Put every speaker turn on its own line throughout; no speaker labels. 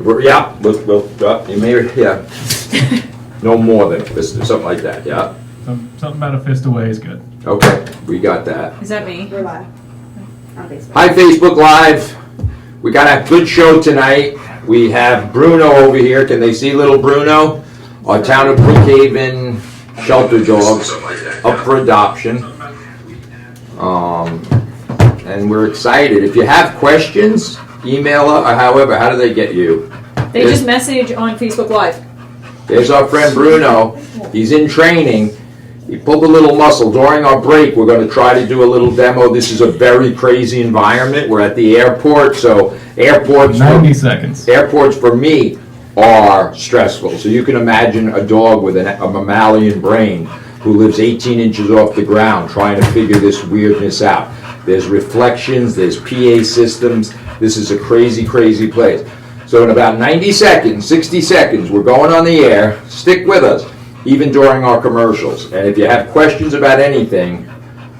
Yeah, you may, yeah. No more than a fist, something like that, yeah.
Something about a fist away is good.
Okay, we got that.
Is that me?
We're live on Facebook.
Hi, Facebook Live. We got a good show tonight. We have Bruno over here. Can they see little Bruno? Our town of Brookhaven shelter dogs up for adoption. And we're excited. If you have questions, email us, or however, how do they get you?
They just message on Facebook Live.
There's our friend Bruno. He's in training. He pulled a little muscle. During our break, we're going to try to do a little demo. This is a very crazy environment. We're at the airport, so airports...
90 seconds.
Airports, for me, are stressful. So you can imagine a dog with a mammalian brain who lives 18 inches off the ground trying to figure this weirdness out. There's reflections, there's PA systems. This is a crazy, crazy place. So in about 90 seconds, 60 seconds, we're going on the air. Stick with us, even during our commercials. And if you have questions about anything,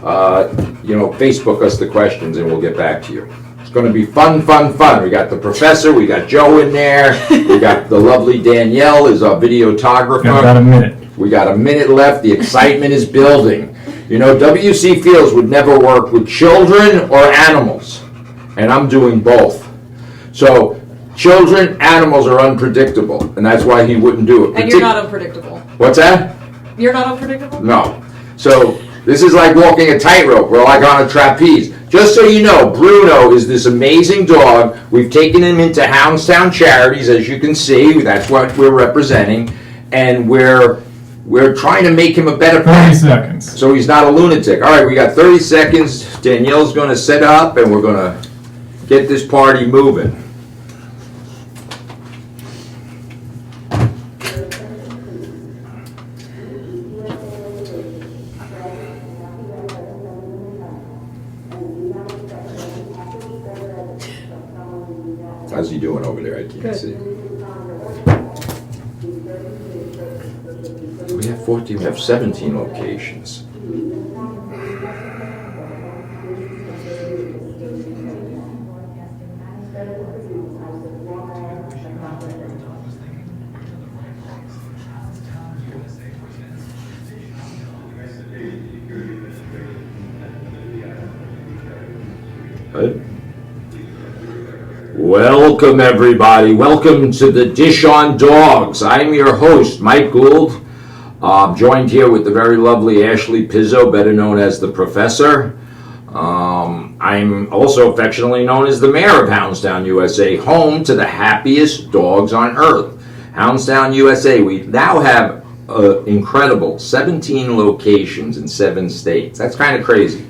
Facebook us the questions and we'll get back to you. It's going to be fun, fun, fun. We got the professor, we got Joe in there, we got the lovely Danielle is our videographer.
Got about a minute.
We got a minute left. The excitement is building. You know, WC Fields would never work with children or animals, and I'm doing both. So, children, animals are unpredictable, and that's why he wouldn't do it.
And you're not unpredictable.
What's that?
You're not unpredictable?
No. So, this is like walking a tightrope. We're like on a trapeze. Just so you know, Bruno is this amazing dog. We've taken him into Hounds Town Charities, as you can see. That's what we're representing, and we're trying to make him a better
30 seconds.
so he's not a lunatic. All right, we got 30 seconds. Danielle's going to set up, and we're going to get this party moving. How's he doing over there? I can't
Good.
see. We have 14, we have 17 locations. Good. Welcome everybody. Welcome to the Dish on Dogs. I'm your host, Mike Gould. Joined here with the very lovely Ashley Pizzo, better known as the Professor. I'm also affectionately known as the Mayor of Hounds Town USA, home to the happiest dogs on earth. Hounds Town USA, we now have incredible 17 locations in 7 states. That's kind of crazy.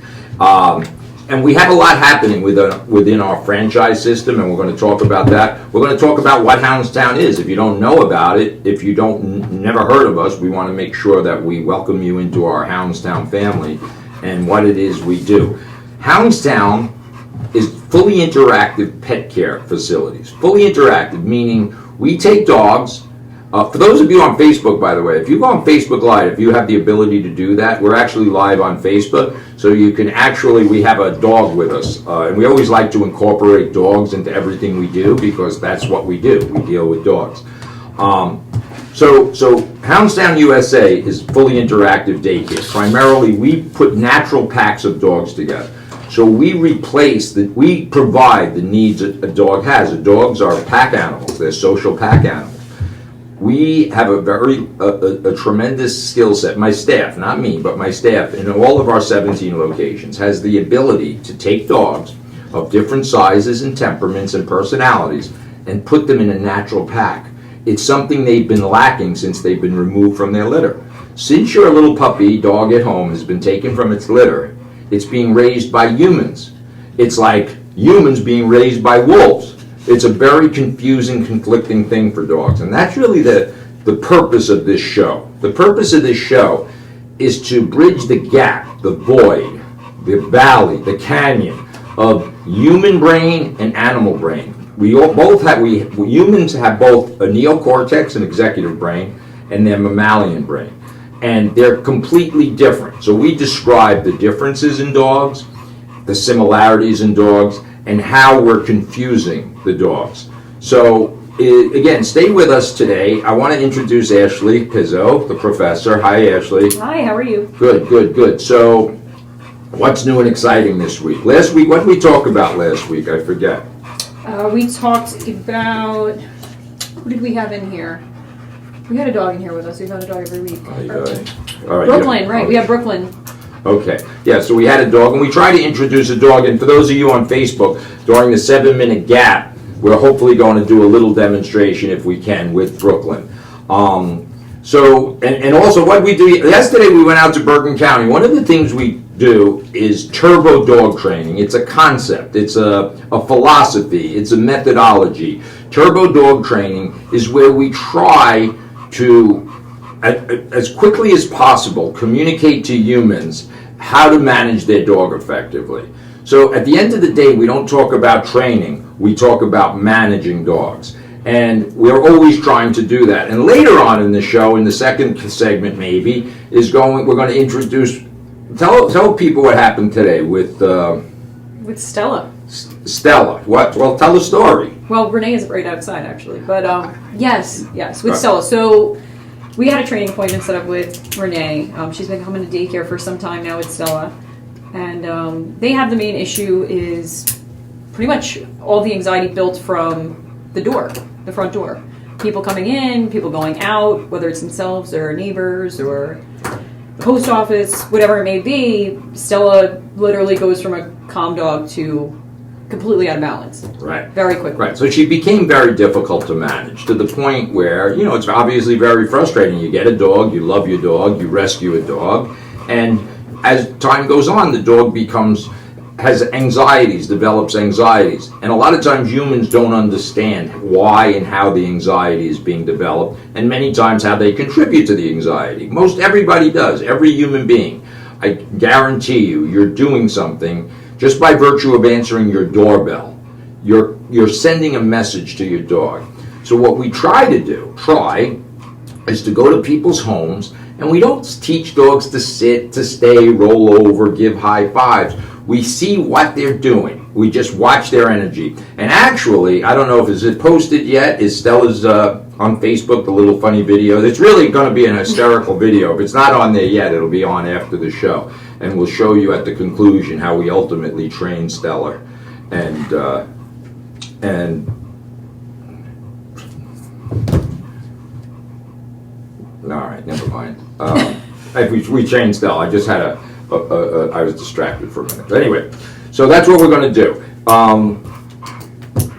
And we have a lot happening within our franchise system, and we're going to talk about that. We're going to talk about what Hounds Town is. If you don't know about it, if you never heard of us, we want to make sure that we welcome you into our Hounds Town family and what it is we do. Hounds Town is fully interactive pet care facilities. Fully interactive, meaning we take dogs. For those of you on Facebook, by the way, if you go on Facebook Live, if you have the ability to do that, we're actually live on Facebook, so you can actually, we have a dog with us, and we always like to incorporate dogs into everything we do, because that's what we do, we deal with dogs. So Hounds Town USA is fully interactive daycare. Primarily, we put natural packs of dogs together. So we provide the needs a dog has. The dogs are pack animals, they're social pack animals. We have a tremendous skill set. My staff, not me, but my staff in all of our 17 locations has the ability to take dogs of different sizes and temperaments and personalities and put them in a natural pack. It's something they've been lacking since they've been removed from their litter. Since your little puppy dog at home has been taken from its litter, it's being raised by humans. It's like humans being raised by wolves. It's a very confusing, conflicting thing for dogs, and that's really the purpose of this show. The purpose of this show is to bridge the gap, the void, the valley, the canyon of human brain and animal brain. Humans have both a neocortex, an executive brain, and their mammalian brain, and they're completely different. So we describe the differences in dogs, the similarities in dogs, and how we're confusing the dogs. So again, stay with us today. I want to introduce Ashley Pizzo, the professor. Hi, Ashley.
Hi, how are you?
Good, good, good. So, what's new and exciting this week? Last week, what did we talk about last week? I forget.
We talked about, who did we have in here? We had a dog in here with us. We've had a dog every week.
All right,
Brooklyn,
yeah.
right? We have Brooklyn.
Okay, yeah, so we had a dog, and we tried to introduce a dog, and for those of you on Facebook, during the 7-minute gap, we're hopefully going to do a little demonstration, if we can, with Brooklyn. And also, what we do, yesterday we went out to Bergen County. One of the things we do is turbo dog training. It's a concept, it's a philosophy, it's a methodology. Turbo dog training is where we try to, as quickly as possible, communicate to humans how to manage their dog effectively. So at the end of the day, we don't talk about training, we talk about managing dogs. And we're always trying to do that. And later on in the show, in the second segment maybe, we're going to introduce, tell people what happened today with
Stella.
Stella. What? Well, tell the story.
Well, Renee is right outside, actually. But yes, with
Right.
Stella. So we had a training appointment set up with Renee. She's been coming to daycare for some time now with Stella. And they have the main issue is pretty much all the anxiety built from the door, the front door. People coming in, people going out, whether it's themselves or neighbors or the post office, whatever it may be. Stella literally goes from a calm dog to completely out of balance.
Right.
Very quickly.
Right. So she became very difficult to manage, to the point where, it's obviously very frustrating. You get a dog, you love your dog, you rescue a dog, and as time goes on, the dog has anxieties, develops anxieties. And a lot of times humans don't understand why and how the anxiety is being developed, and many times how they contribute to the anxiety. Most everybody does, every human being. I guarantee you're doing something just by virtue of answering your doorbell. You're sending a message to your dog. So what we try is to go to people's homes, and we don't teach dogs to sit, to stay, roll over, give high fives. We see what they're doing. We just watch their energy. And actually, I don't know if it's posted yet, is Stella's on Facebook, the little funny video. It's really going to be an hysterical video. If it's not on there yet, it'll be on after the show. And we'll show you at the conclusion how we ultimately trained Stella. And all right, never mind. We trained Stella. I just had I was distracted for a minute. But anyway, so that's what we're going to do.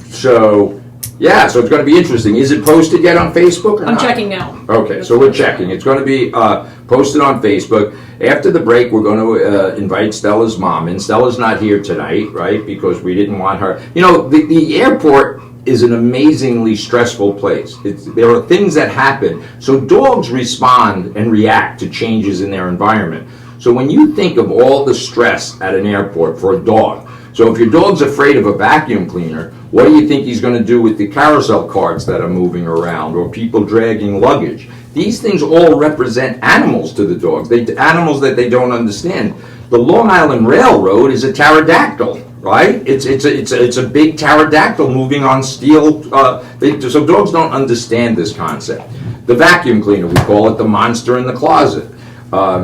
So it's going to be interesting. Is it posted yet on Facebook or
I'm
not?
checking now.
Okay, so we're checking. It's going to be posted on Facebook. After the break, we're going to invite Stella's mom in. Stella's not here tonight, right, because we didn't want her. The airport is an amazingly stressful place. There are things that happen. So dogs respond and react to changes in their environment. So when you think of all the stress at an airport for a dog, so if your dog's afraid of a vacuum cleaner, what do you think he's going to do with the carousel carts that are moving around or people dragging luggage? These things all represent animals to the dogs, animals that they don't understand. The Long Island Railroad is a pterodactyl, right? It's a big pterodactyl moving on steel. So dogs don't understand this concept. The vacuum cleaner, we call it the monster in the closet.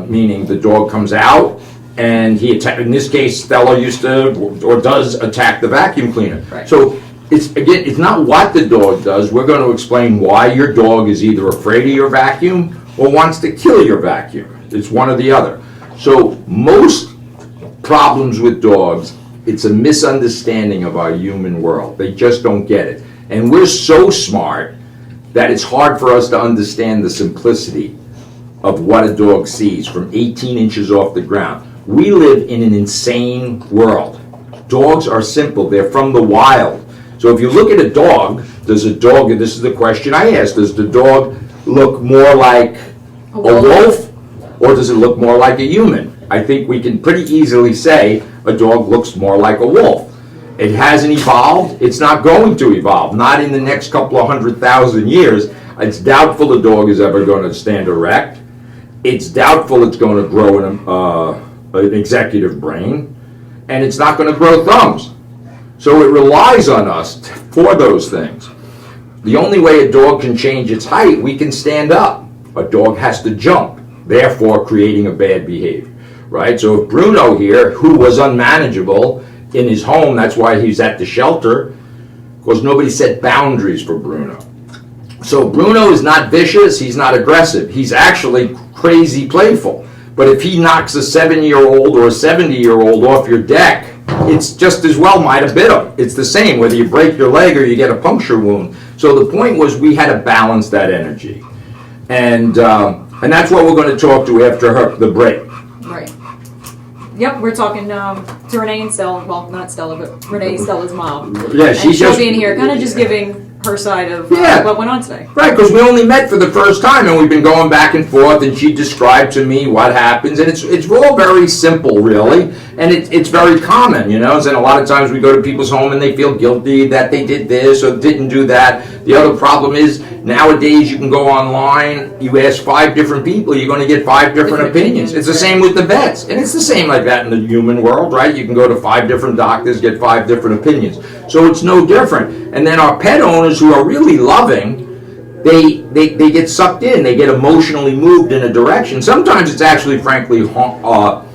Meaning the dog comes out and he attacks. In this case, Stella used to or does attack the vacuum cleaner.
Right.
So it's not what the dog does. We're going to explain why your dog is either afraid of your vacuum or wants to kill your vacuum. It's one or the other. So most problems with dogs, it's a misunderstanding of our human world. They just don't get it. And we're so smart that it's hard for us to understand the simplicity of what a dog sees from 18 inches off the ground. We live in an insane world. Dogs are simple. They're from the wild. So if you look at a dog, this is the question I ask, does the dog look more like a wolf or does it look more like a human? I think we can pretty easily say a dog looks more like a wolf. It hasn't evolved. It's not going to evolve. Not in the next couple of 100,000 years. It's doubtful a dog is ever going to stand erect. It's doubtful it's going to grow an executive brain. And it's not going to grow thumbs. So it relies on us for those things. The only way a dog can change its height, we can stand up. A dog has to jump, therefore creating a bad behavior, right? So if Bruno here, who was unmanageable in his home, that's why he's at the shelter, because nobody set boundaries for Bruno. So Bruno is not vicious, he's not aggressive, he's actually crazy playful. But if he knocks a 7-year-old or a 70-year-old off your deck, it's just as well might have bit him. It's the same whether you break your leg or you get a puncture wound. So the point was we had to balance that energy. And that's what we're going to talk to after the break.
Right. Yep, we're talking to Renee and Stella. Well, not Stella, but Renee, Stella's mom.
Yeah,
And she'll be in here, kind of just giving her side of what went on today.
Right, because we only met for the first time, and we've been going back and forth, and she described to me what happens, and it's all very simple, really, and it's very common, you know, and a lot of times we go to people's home and they feel guilty that they did this or didn't do that. The other problem is, nowadays you can go online, you ask 5 different people, you're going to get 5 different opinions. It's the same with the vets, and it's the same like that in the human world, right? You can go to 5 different doctors, get 5 different opinions. So it's no different. And then our pet owners who are really loving, they get sucked in, they get emotionally moved in a direction. Sometimes it's actually, frankly, harms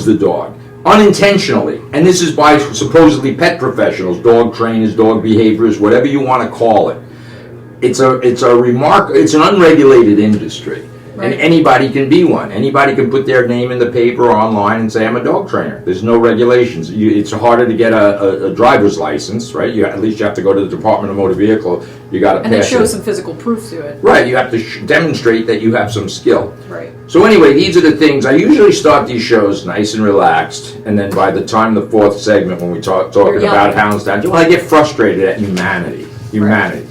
the dog unintentionally. And this is by supposedly pet professionals, dog trainers, dog behaviorists, whatever you want to call it. It's an unregulated industry.
Right.
And anybody can be one. Anybody can put their name in the paper or online and say, I'm a dog trainer. There's no regulations. It's harder to get a driver's license, right? At least you have to go to the Department of Motor Vehicle. You got to pass
And then show
it.
some physical proof to it.
Right, you have to demonstrate that you have some skill.
Right.
So anyway, these are the things. I usually start these shows nice and relaxed, and then by the time the 4th segment, when we talking about Hounds Town, I get frustrated at humanity. Humanity.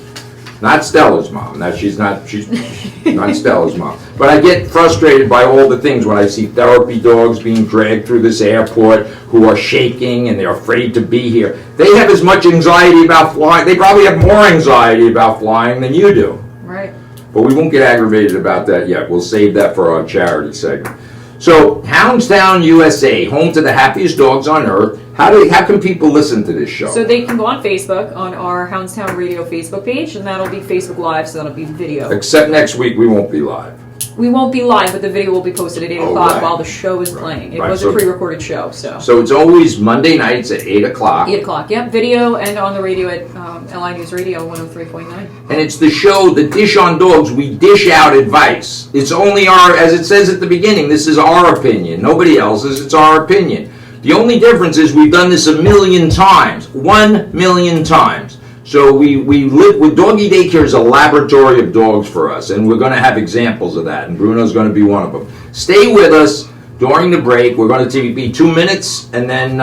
Not Stella's mom. Now she's not Stella's mom. But I get frustrated by all the things when I see therapy dogs being dragged through this airport who are shaking and they're afraid to be here. They have as much anxiety about flying. They probably have more anxiety about flying than you do.
Right.
But we won't get aggravated about that yet. We'll save that for our charity segment. So, Hounds Town USA, home to the happiest dogs on earth. How can people listen to this show?
So they can go on Facebook, on our Hounds Town Radio Facebook page, and that'll be Facebook Live, so that'll be video.
Except next week we won't be live.
We won't be live, but the video will be posted at 8 o'clock
right.
while the show is playing. It
Right,
was
so-
a pre-recorded show, so.
So it's always Monday nights at 8 o'clock.
8 o'clock, yep. Video and on the radio at LI News Radio 103.9.
And it's the show, The Dish on Dogs. We dish out advice. It's only as it says at the beginning, this is our opinion. Nobody else's, it's our opinion. The only difference is we've done this 1,000,000 times. 1,000,000 times. So we live with Doggy Daycare is a laboratory of dogs for us, and we're going to have examples of that, and Bruno's going to be one of them. Stay with us during the break. We're going to be 2 minutes, and then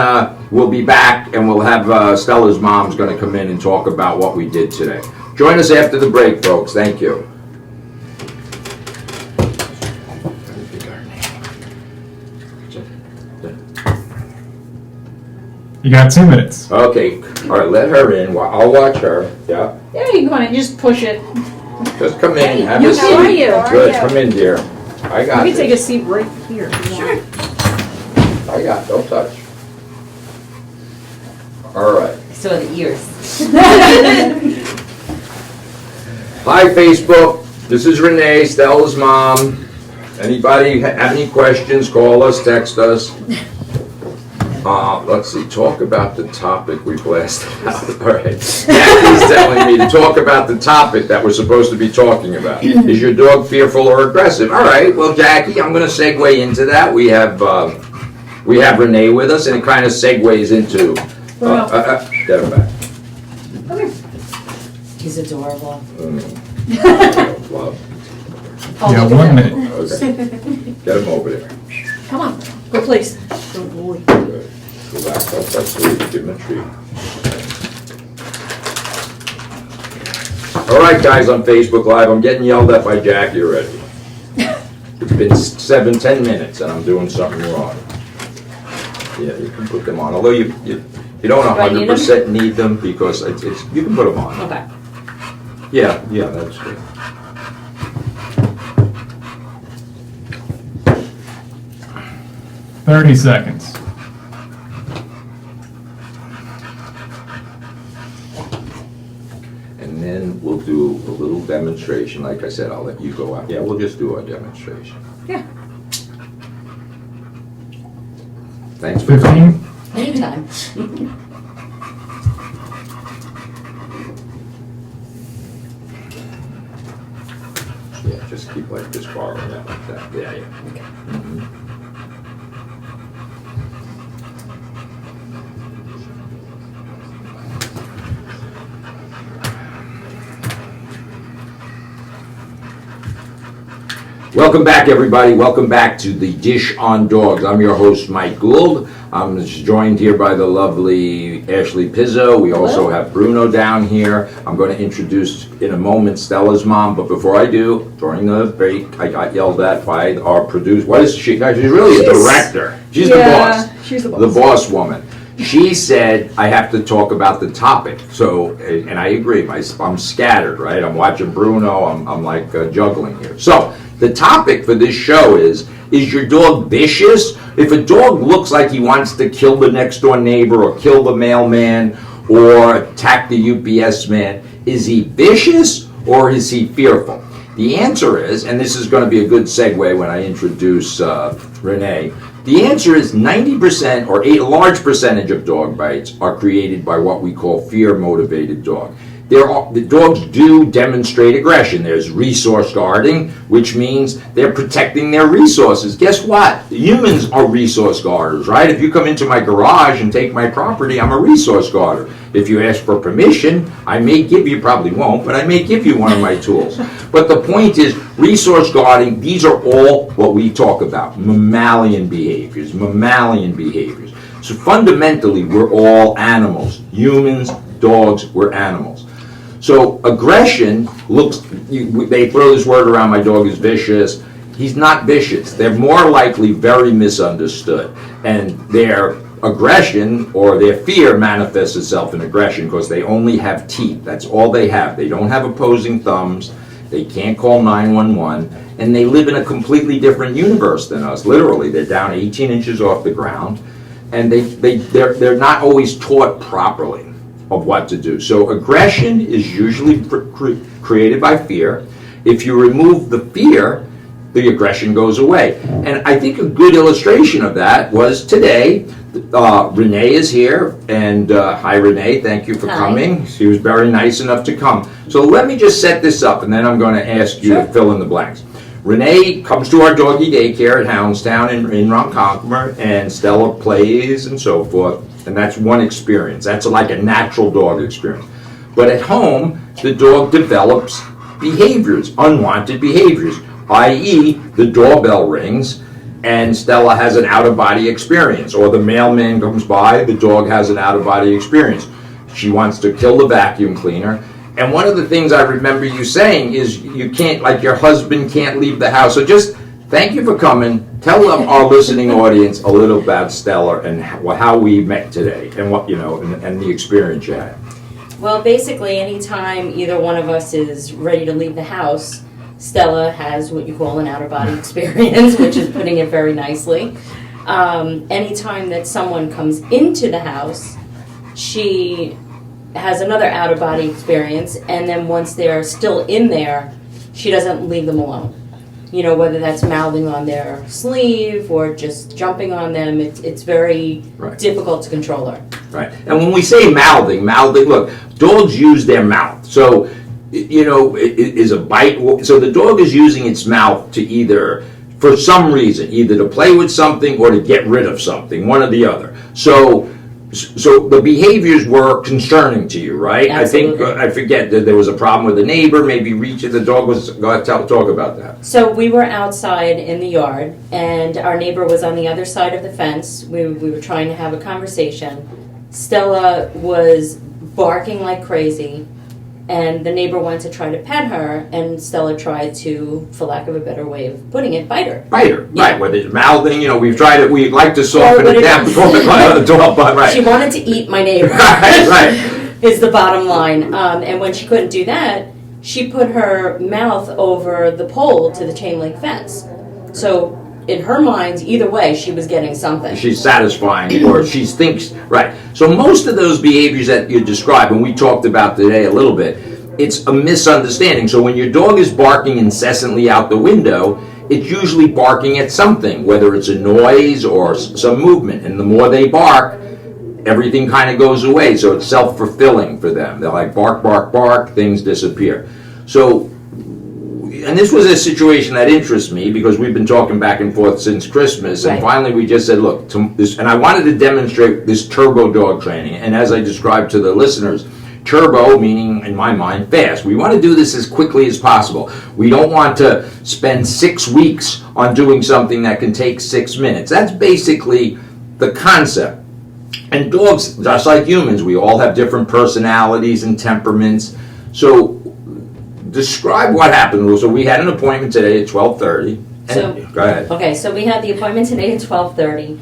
we'll be back, and we'll have Stella's mom's going to come in and talk about what we did today. Join us after the break, folks. Thank you.
You got 2 minutes.
Okay, all right, let her in. I'll watch her. Yeah,
Yeah, you can go on and just push it.
just come in. Have
You
a
how are
seat.
you?
Good, come in, dear. I
You
got
can
this.
take a seat right here. Sure.
I got. Don't touch. All right.
So are the ears.
Hi, Facebook. This is Renee, Stella's mom. Anybody have any questions? Call us, text us. Let's see. Talk about the topic we blasted out. All right. Jackie's telling me to talk about the topic that we're supposed to be talking about. Is your dog fearful or aggressive? All right. Well, Jackie, I'm going to segue into that. We have Renee with us, and it kind of segues into. Get him back.
He's adorable.
Love.
Yeah, 1 minute.
Okay. Get him over there.
Come on, go please.
Good boy.
Good. Go back. Don't touch the lead. Give him a treat. All right, guys, on Facebook Live, I'm getting yelled at by Jackie already. It's been 7-10 minutes, and I'm doing something wrong. Yeah, you can put them on. Although you don't
Do I need
100% need them because it's you can put them on.
Okay.
Yeah, that's good.
$30 seconds.
then we'll do a little demonstration. Like I said, I'll let you go out. Yeah, we'll just do a demonstration.
Yeah.
Thanks for coming.
15?
Anytime.
Yeah, just keep like this bar on that, like that. Yeah, yeah. Mhm. Welcome back, everybody. Welcome back to the Dish on Dogs. I'm your host, Mike Gould. I'm joined here by the lovely Ashley Pizzo. We also have Bruno down here. I'm going to introduce in a moment Stella's mom, but before I do, during the break, I got yelled at by our producer. What is she? She's really a director. She's the boss.
She's the boss.
The boss woman. She said I have to talk about the topic. So, and I agree. I'm scattered, right? I'm watching Bruno. I'm like juggling here. So, the topic for this show is your dog vicious? If a dog looks like he wants to kill the next door neighbor or kill the mailman or attack the UPS man, is he vicious or is he fearful? The answer is, and this is going to be a good segue when I introduce Renee, the answer is 90% or a large percentage of dog bites are created by what we call fear-motivated dog. The dogs do demonstrate aggression. There's resource guarding, which means they're protecting their resources. Guess what? Humans are resource guarders, right? If you come into my garage and take my property, I'm a resource guarder. If you ask for permission, I may give you, probably won't, but I may give you one of my tools. But the point is, resource guarding, these are all what we talk about, mammalian behaviors. So fundamentally, we're all animals. Humans, dogs, we're animals. So aggression looks, they throw this word around, my dog is vicious. He's not vicious. They're more likely very misunderstood. And their aggression or their fear manifests itself in aggression because they only have teeth. That's all they have. They don't have opposing thumbs. They can't call 911. And they live in a completely different universe than us. Literally, they're down 18 inches off the ground. And they're not always taught properly of what to do. So aggression is usually created by fear. If you remove the fear, the aggression goes away. And I think a good illustration of that was today. Renee is here, and hi Renee, thank you for coming. She was very nice enough to come. So let me just set this up, and then I'm going to ask you to fill in the blanks. Renee comes to our doggy daycare at Hounds Town in Ronkonkoma, and Stella plays and so forth. And that's one experience. That's like a natural dog experience. But at home, the dog develops behaviors, unwanted behaviors, i.e. the doorbell rings and Stella has an out-of-body experience. Or the mailman comes by, the dog has an out-of-body experience. She wants to kill the vacuum cleaner. And one of the things I remember you saying is you can't, like your husband can't leave the house. So just thank you for coming. Tell our listening audience a little about Stella and how we met today and what, and the experience you had.
Well, basically, anytime either one of us is ready to leave the house, Stella has what you call an out-of-body experience, which is putting it very nicely. Anytime that someone comes into the house, she has another out-of-body experience, and then once they're still in there, she doesn't leave them alone. Whether that's mouthing on their sleeve or just jumping on them, it's very difficult to control her.
Right. And when we say mouthing, look, dogs use their mouth. So, it is a bite. So the dog is using its mouth to either, for some reason, either to play with something or to get rid of something, one or the other. So the behaviors were concerning to you, right?
Absolutely.
I think, I forget, that there was a problem with a neighbor, maybe the dog was, go ahead, talk about that.
So we were outside in the yard, and our neighbor was on the other side of the fence. We were trying to have a conversation. Stella was barking like crazy, and the neighbor went to try to pet her, and Stella tried to, for lack of a better way of putting it, bite her.
Right, whether it's mouthing, we've tried it, we like to soften it down before the dog bite, right.
She wanted to eat my neighbor.
Right.
Is the bottom line. And when she couldn't do that, she put her mouth over the pole to the chain link fence. So in her mind, either way, she was getting something.
She's satisfying, or she thinks, right. So most of those behaviors that you described, and we talked about today a little bit, it's a misunderstanding. So when your dog is barking incessantly out the window, it's usually barking at something, whether it's a noise or some movement. And the more they bark, everything kind of goes away. So it's self-fulfilling for them. They're like bark, bark, bark, things disappear. So, and this was a situation that interests me because we've been talking back and forth since Christmas. And
Right.
finally we just said, look, and I wanted to demonstrate this turbo dog training. And as I described to the listeners, turbo meaning, in my mind, fast. We want to do this as quickly as possible. We don't want to spend 6 weeks on doing something that can take 6 minutes. That's basically the concept. And dogs, just like humans, we all have different personalities and temperaments. So describe what happened. So we had an appointment today at 12:30. Go ahead.
Okay, so we had the appointment today at 12:30.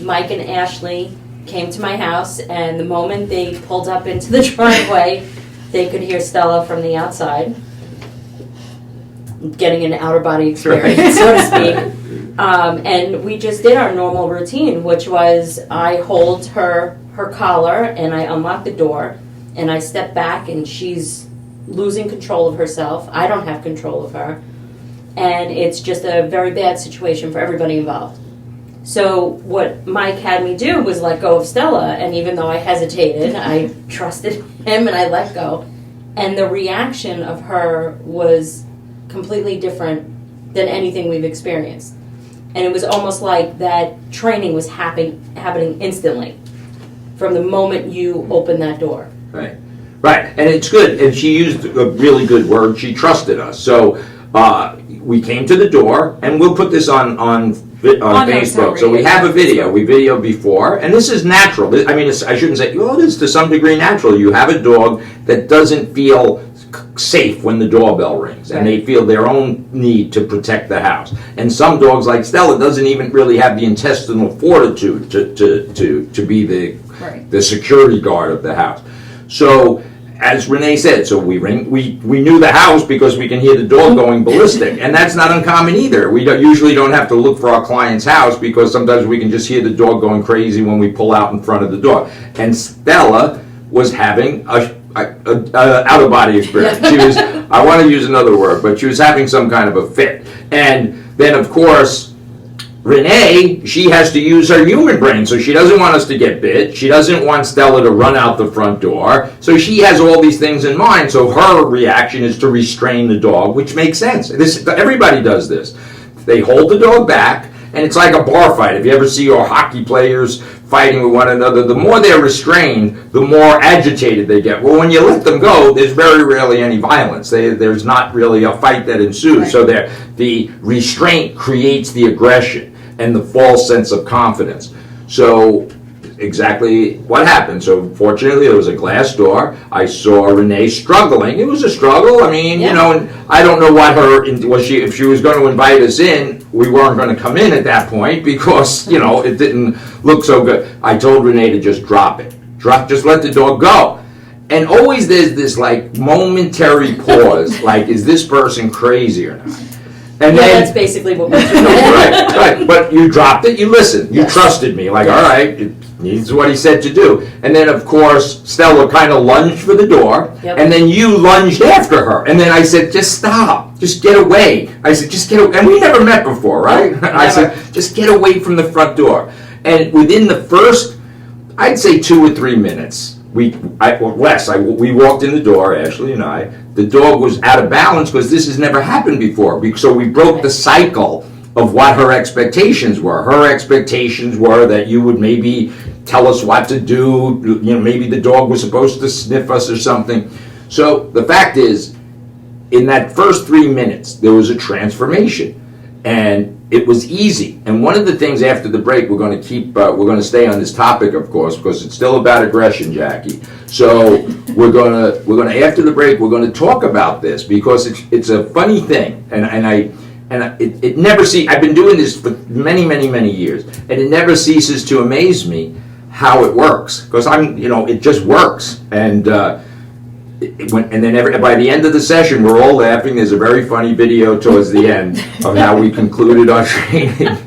Mike and Ashley came to my house, and the moment they pulled up into the driveway, they could hear Stella from the outside, getting an outer body experience, so to speak. And we just did our normal routine, which was I hold her collar and I unlock the door and I step back and she's losing control of herself. I don't have control of her. And it's just a very bad situation for everybody involved. So what Mike had me do was let go of Stella, and even though I hesitated, I trusted him and I let go. And the reaction of her was completely different than anything we've experienced. And it was almost like that training was happening instantly from the moment you open that door.
Right. Right. And it's good. And she used a really good word. She trusted us. So we came to the door, and we'll put this on Facebook. So we have a video. We videoed before, and this is natural. I mean, I shouldn't say, well, it is to some degree natural. You have a dog that doesn't feel safe when the doorbell rings, and they feel their own need to protect the house. And some dogs, like Stella, doesn't even really have the intestinal fortitude to be the security guard of the house. So, as Renee said, so we knew the house because we can hear the dog going ballistic, and that's not uncommon either. We usually don't have to look for our client's house because sometimes we can just hear the dog going crazy when we pull out in front of the door. And Stella was having a out-of-body experience. She was, I want to use another word, but she was having some kind of a fit. And then, of course, Renee, she has to use her human brain, so she doesn't want us to get bit. She doesn't want Stella to run out the front door. So she has all these things in mind. So her reaction is to restrain the dog, which makes sense. Everybody does this. They hold the dog back, and it's like a bar fight. If you ever see your hockey players fighting with one another, the more they're restrained, the more agitated they get. Well, when you let them go, there's very rarely any violence. There's not really a fight that ensues. Right. So the restraint creates the aggression and the false sense of confidence. So exactly what happened. So fortunately, there was a glass door. I saw Renee struggling. It was a struggle. I mean, you know, and I don't know what if she was going to invite us in, we weren't going to come in at that point because, you know, it didn't look so good. I told Renee to just drop it. Just let the dog go. And always there's this like momentary pause, like, is this person crazy or not? And then,
that's basically what we're doing.
right. But you dropped it, you listened, you trusted me, like, all right, this is what he said to do. And then, of course, Stella kind of lunged for the door, and then you lunged after her. And then I said, just stop, just get away. I said, just get away. And we never met before, right? I said, just get away from the front door. And within the first, I'd say 2 or 3 minutes, we walked in the door, Ashley and I. The dog was out of balance because this has never happened before. So we broke the cycle of what her expectations were. Her expectations were that you would maybe tell us what to do. You know, maybe the dog was supposed to sniff us or something. So the fact is, in that first 3 minutes, there was a transformation. And it was easy. And one of the things after the break, we're going to stay on this topic, of course, because it's still about aggression, Jackie. So we're going to after the break, we're going to talk about this because it's a funny thing, it never I've been doing this for many, many, many years, and it never ceases to amaze me how it works because it just works. And and then by the end of the session, we're all laughing. There's a very funny video towards the end of how we concluded our training.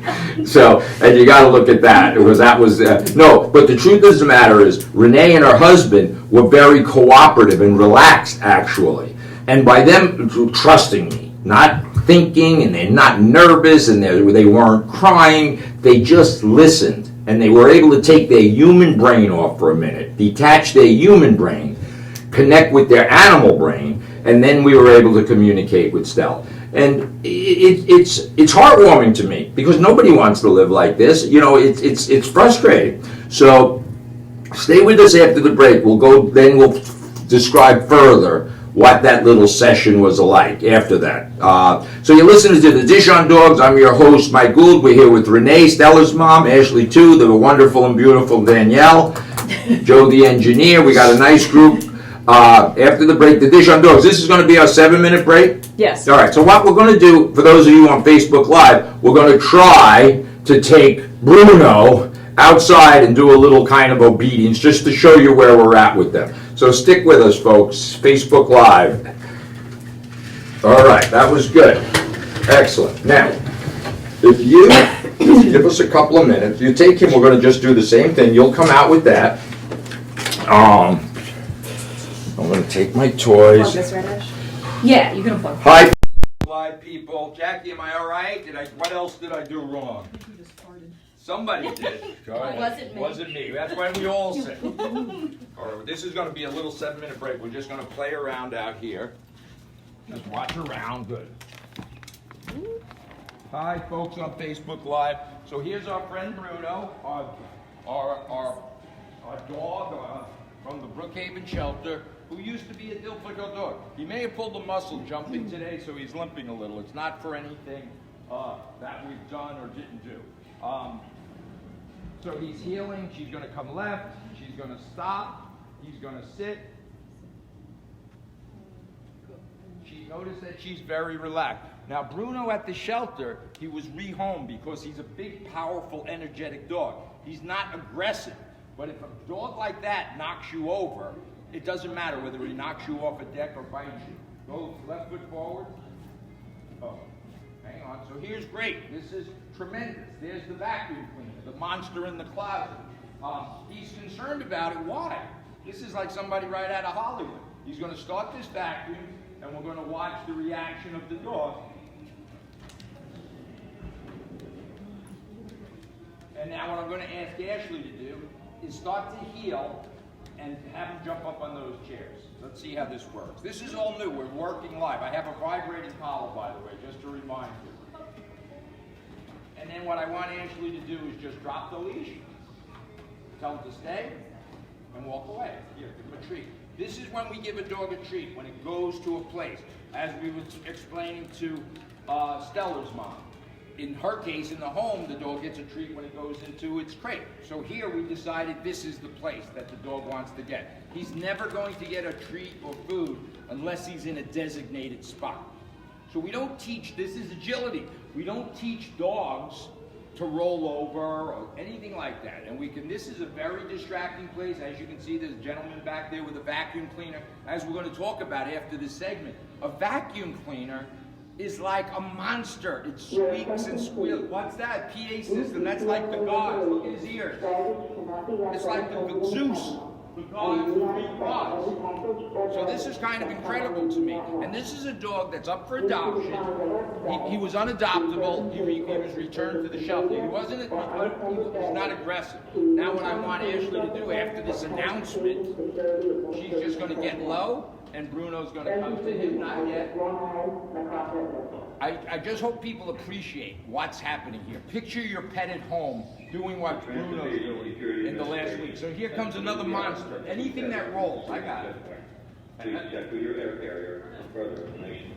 So, and you got to look at that, because that was no. But the truth of the matter is, Renee and her husband were very cooperative and relaxed, actually. And by them trusting me, not thinking, and they're not nervous, and they weren't crying. They just listened, and they were able to take their human brain off for a minute, detach their human brain, connect with their animal brain, and then we were able to communicate with Stella. And it's heartwarming to me, because nobody wants to live like this. You know, it's frustrating. So stay with us after the break. We'll describe further what that little session was like after that. So you're listening to The Dish on Dogs. I'm your host, Mike Gould. We're here with Renee, Stella's mom, Ashley too, the wonderful and beautiful Danielle, Joe the engineer. We got a nice group. After the break, The Dish on Dogs. This is going to be our 7-minute break?
Yes.
All right, so what we're going to do, for those of you on Facebook Live, we're going to try to take Bruno outside and do a little kind of obedience, just to show you where we're at with them. So stick with us, folks. Facebook Live. All right, that was good. Excellent. Now, if you give us a couple of minutes, you take him, we're going to just do the same thing. You'll come out with that. I'm going to take my toys.
Yeah, you can unplug.
Hi, live people. Jackie, am I all right? What else did I do wrong? Somebody did. Go ahead.
Wasn't me.
Wasn't me. That's why we all say. All right, this is going to be a little 7-minute break. We're just going to play around out here. Just watch around. Good. Hi, folks on Facebook Live. So here's our friend Bruno, our dog from the Brookhaven shelter, who used to be a difficult dog. He may have pulled a muscle jumping today, so he's limping a little. It's not for anything that we've done or didn't do. So he's healing. She's going to come left. She's going to stop. He's going to sit. She noticed that she's very relaxed. Now, Bruno at the shelter, he was rehomed because he's a big, powerful, energetic dog. He's not aggressive. But if a dog like that knocks you over, it doesn't matter whether he knocks you off a deck or bites you. Go left foot forward. Oh, hang on. So here's great. This is tremendous. There's the vacuum cleaner, the monster in the closet. He's concerned about it. Why? This is like somebody right out of Hollywood. He's going to start this vacuum, and we're going to watch the reaction of the dog. And now what I'm going to ask Ashley to do is start to heel and have him jump up on those chairs. Let's see how this works. This is all new. We're working live. I have a vibrating collar, by the way, just to remind you. And then what I want Ashley to do is just drop the leash, tell him to stay, and walk away. Here, give him a treat. This is when we give a dog a treat, when it goes to a place. As we were explaining to Stella's mom. In her case, in the home, the dog gets a treat when it goes into its crate. So here we decided this is the place that the dog wants to get. He's never going to get a treat or food unless he's in a designated spot. So we don't teach, this is agility. We don't teach dogs to roll over or anything like that. And this is a very distracting place. As you can see, there's a gentleman back there with a vacuum cleaner. As we're going to talk about after this segment, a vacuum cleaner is like a monster. It squeaks and squeals. What's that? PA system. That's like the gods. Look at his ears. It's like the Zeus. The gods, the Greek gods. So this is kind of incredible to me. And this is a dog that's up for adoption. He was unadoptable. He was returned to the shelter. He was not aggressive. Now what I want Ashley to do after this announcement, she's just going to get low, and Bruno's going to come to him. Not yet. I just hope people appreciate what's happening here. Picture your pet at home doing what Bruno's doing in the last week. So here comes another monster. Anything that rolls, I got it.
Please check with your air carrier for further information.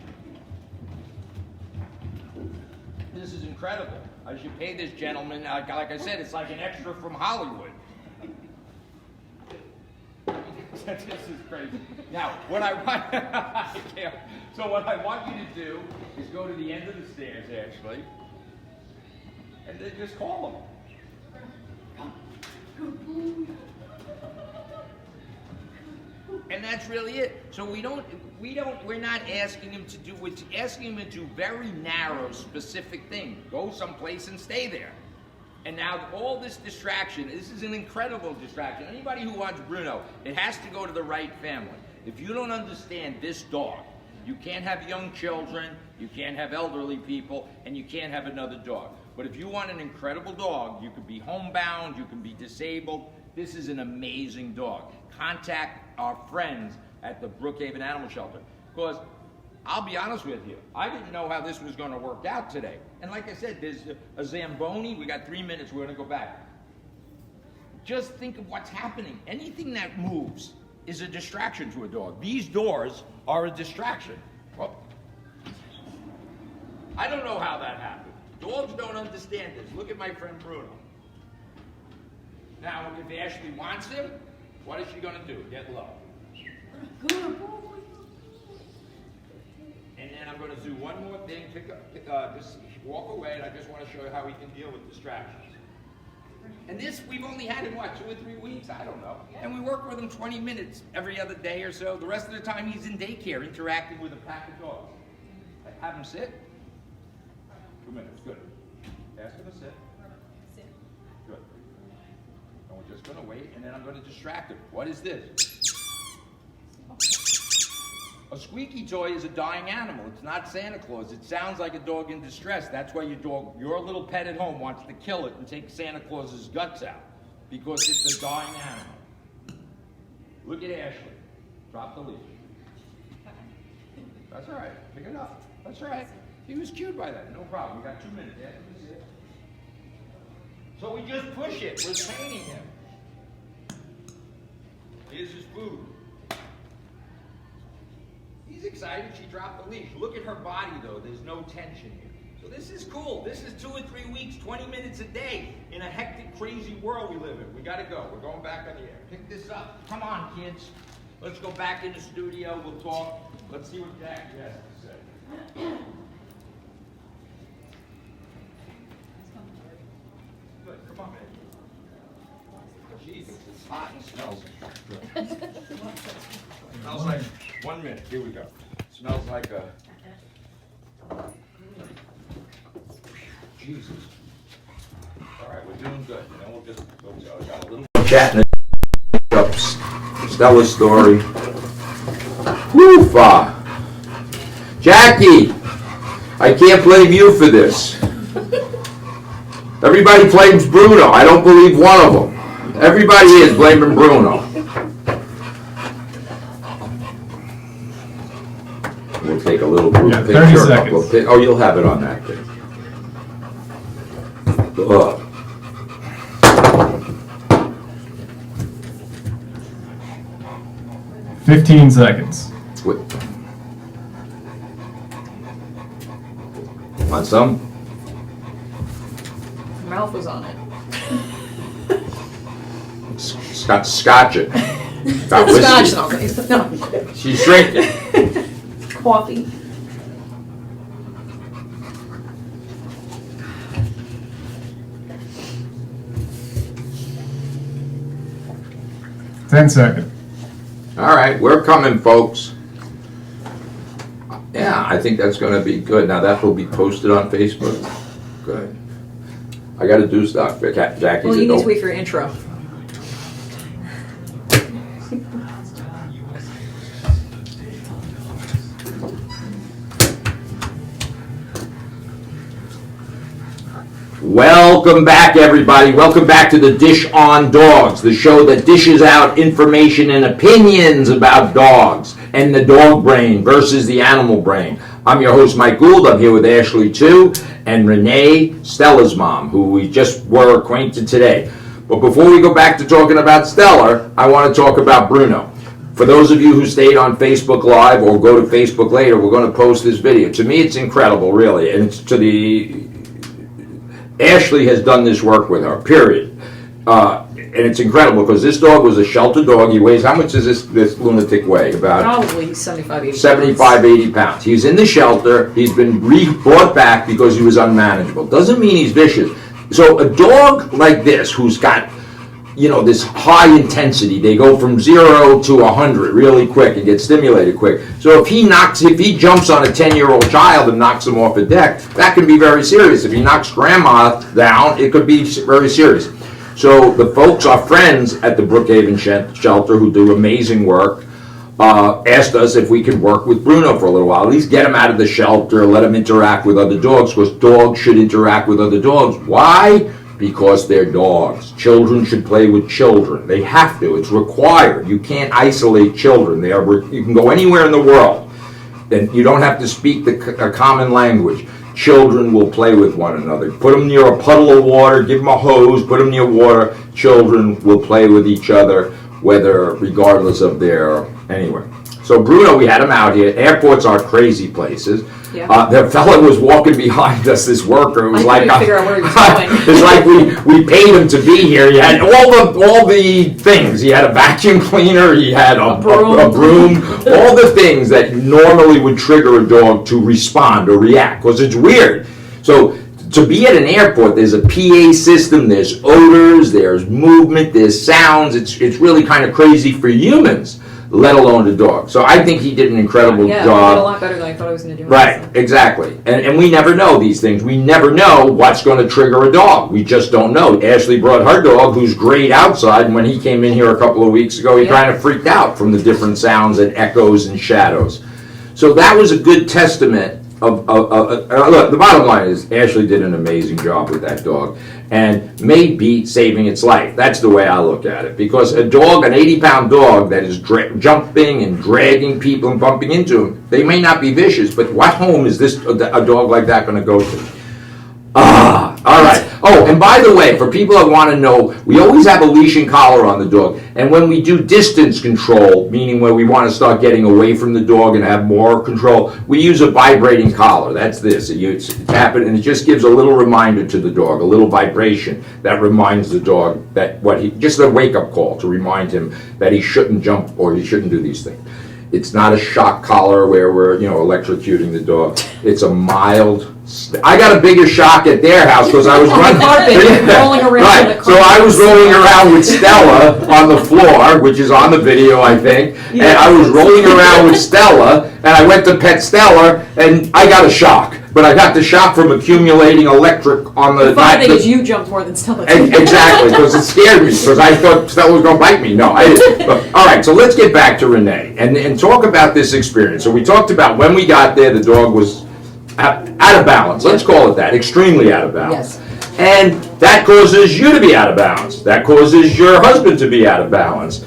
This is incredible. I should pay this gentleman, like I said, it's like an extra from Hollywood. This is crazy. Now, what I want, so what I want you to do is go to the end of the stairs, actually, and then just call him. And that's really it. So we're not asking him to do, we're asking him to do very narrow, specific things. Go someplace and stay there. And now all this distraction, this is an incredible distraction. Anybody who wants Bruno, it has to go to the right family. If you don't understand this dog, you can't have young children, you can't have elderly people, and you can't have another dog. But if you want an incredible dog, you could be homebound, you can be disabled. This is an amazing dog. Contact our friends at the Brookhaven Animal Shelter. Because I'll be honest with you, I didn't know how this was going to work out today. And like I said, there's a Zamboni. We got 3 minutes. We're going to go back. Just think of what's happening. Anything that moves is a distraction to a dog. These doors are a distraction. Well, I don't know how that happened. Dogs don't understand this. Look at my friend Bruno. Now, if Ashley wants him, what is she going to do? Get low. And then I'm going to do one more thing. Just walk away, and I just want to show you how we can deal with distractions. And this, we've only had him, what, 2 or 3 weeks? I don't know. And we work with him 20 minutes every other day or so. The rest of the time, he's in daycare interacting with a pack of dogs. Have him sit. 2 minutes, good. Ask him to sit. Good. And we're just going to wait, and then I'm going to distract him. What is this? A squeaky toy is a dying animal. It's not Santa Claus. It sounds like a dog in distress. That's why your little pet at home wants to kill it and take Santa Claus's guts out, because it's a dying animal. Look at Ashley. Drop the leash. That's all right. Pick it up. That's all right. He was cued by that. No problem. We got 2 minutes. Yeah, this is it. So we just push it. We're training him. Here's his food. He's excited. She dropped the leash. Look at her body, though. There's no tension here. So this is cool. This is 2 or 3 weeks, 20 minutes a day in a hectic, crazy world we live in. We got to go. We're going back on the air. Pick this up. Come on, kids. Let's go back in the studio. We'll talk. Let's see what Jackie has to say. Good. Come on, man. Jesus, it's hot and smells good. Smells like 1 minute. Here we go. Smells like a. Jesus. All right, we're doing good. And then we'll just got a little chat up Stella's story. Woofa! Jackie, I can't blame you for this. Everybody blames Bruno. I don't believe one of them. Everybody is blaming Bruno. We'll take a little group picture.
30 seconds.
Oh, you'll have it on that thing.
15 seconds.
Wait. Want some?
Mouth was on it.
Scotch it. Got whiskey.
Scotch, no.
She's drinking.
Coffee.
Ten seconds.
All right, we're coming, folks. Yeah, I think that's going to be good. Now that will be posted on Facebook. Good. I got to do stuff. Jackie's
Well, you need to wait for your intro.
Welcome back, everybody. Welcome back to the Dish on Dogs, the show that dishes out information and opinions about dogs and the dog brain versus the animal brain. I'm your host, Mike Gould. I'm here with Ashley, too, and Renee, Stella's mom, who we just were acquainted today. But before we go back to talking about Stella, I want to talk about Bruno. For those of you who stayed on Facebook Live or go to Facebook later, we're going to post this video. To me, it's incredible, really, and it's to the... Ashley has done this work with her, period. And it's incredible because this dog was a shelter dog. He weighs, how much does this lunatic weigh? About
Probably 75, 80
75, 80 pounds. He's in the shelter. He's been brought back because he was unmanageable. Doesn't mean he's vicious. So a dog like this who's got this high intensity. They go from 0 to 100 really quick and get stimulated quick. So if he jumps on a 10-year-old child and knocks them off a deck, that can be very serious. If he knocks grandma down, it could be very serious. So the folks, our friends at the Brookhaven shelter who do amazing work, asked us if we could work with Bruno for a little while. At least get him out of the shelter, let him interact with other dogs, because dogs should interact with other dogs. Why? Because they're dogs. Children should play with children. They have to. It's required. You can't isolate children. You can go anywhere in the world, and you don't have to speak a common language. Children will play with one another. Put them near a puddle of water, give them a hose, put them near water. Children will play with each other, regardless of anywhere. So Bruno, we had him out here. Airports are crazy places.
Yeah.
The fellow was walking behind us, this worker. It was
I couldn't figure out where he was going.
It's like we paid him to be here. He had all the things. He had a vacuum cleaner. He had a broom. All the things that normally would trigger a dog to respond or react, because it's weird. So to be at an airport, there's a PA system, there's odors, there's movement, there's sounds. It's really kind of crazy for humans, let alone the dog. So I think he did an incredible
Yeah,
job.
he did a lot better than I thought I was going to do.
Right, exactly. And we never know these things. We never know what's going to trigger a dog. We just don't know. Ashley brought her dog, who's great outside, and when he came in here a couple of weeks ago, he kind of freaked out from the different sounds and echoes and shadows. So that was a good testament look, the bottom line is Ashley did an amazing job with that dog and may be saving its life. That's the way I look at it, because a dog, an 80-pound dog that is jumping and dragging people and bumping into them, they may not be vicious, but what home is a dog like that going to go to? All right. Oh, and by the way, for people that want to know, we always have a leash and collar on the dog. And when we do distance control, meaning where we want to start getting away from the dog and have more control, we use a vibrating collar. That's this. You tap it, and it just gives a little reminder to the dog, a little vibration that reminds the dog that just a wake-up call to remind him that he shouldn't jump or he shouldn't do these things. It's not a shock collar where we're, electrocuting the dog. It's a mild. I got a bigger shock at their house because I was running.
Rolling around.
Right. So I was rolling around with Stella on the floor, which is on the video, I think. And I was rolling around with Stella, and I went to pet Stella, and I got a shock. But I got the shock from accumulating electric on the.
The funny thing is, you jumped more than Stella.
Exactly, because it scared me, because I thought Stella was going to bite me. No, I didn't. But, all right, so let's get back to Renee and talk about this experience. So we talked about when we got there, the dog was out of balance. Let's call it that, extremely out of balance.
Yes.
And that causes you to be out of balance. That causes your husband to be out of balance.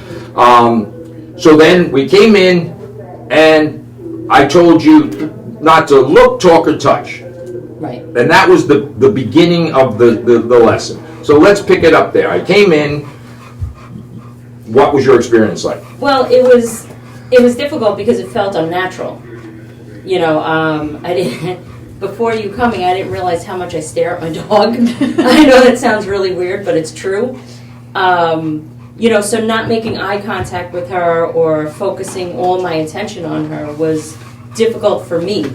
So then we came in, and I told you not to look, talk, or touch.
Right.
And that was the beginning of the lesson. So let's pick it up there. I came in. What was your experience like?
Well, it was difficult because it felt unnatural. I didn't. Before you coming, I didn't realize how much I stare at my dog. I know that sounds really weird, but it's true. So not making eye contact with her or focusing all my attention on her was difficult for me.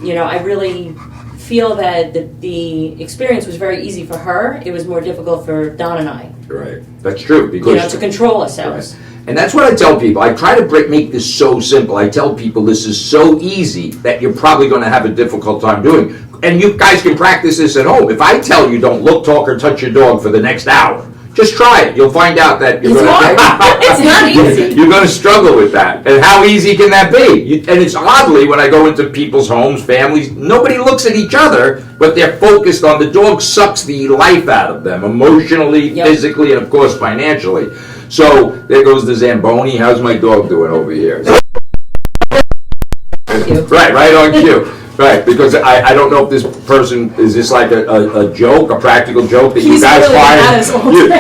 I really feel that the experience was very easy for her. It was more difficult for Don and I.
Right. That's true. Because
to control ourselves.
Right. And that's what I tell people. I try to make this so simple. I tell people this is so easy that you're probably going to have a difficult time doing. And you guys can practice this at home. If I tell you don't look, talk, or touch your dog for the next hour, just try it. You'll find out that you're
It's not easy.
You're going to struggle with that. And how easy can that be? And it's oddly, when I go into people's homes, families, nobody looks at each other, but they're focused on the dog sucks the life out of them, emotionally, physically, and of course financially. So there goes the Zamboni. How's my dog doing over here? Right on cue. Right, because I don't know if this person, is this like a joke, a practical joke that you guys hired?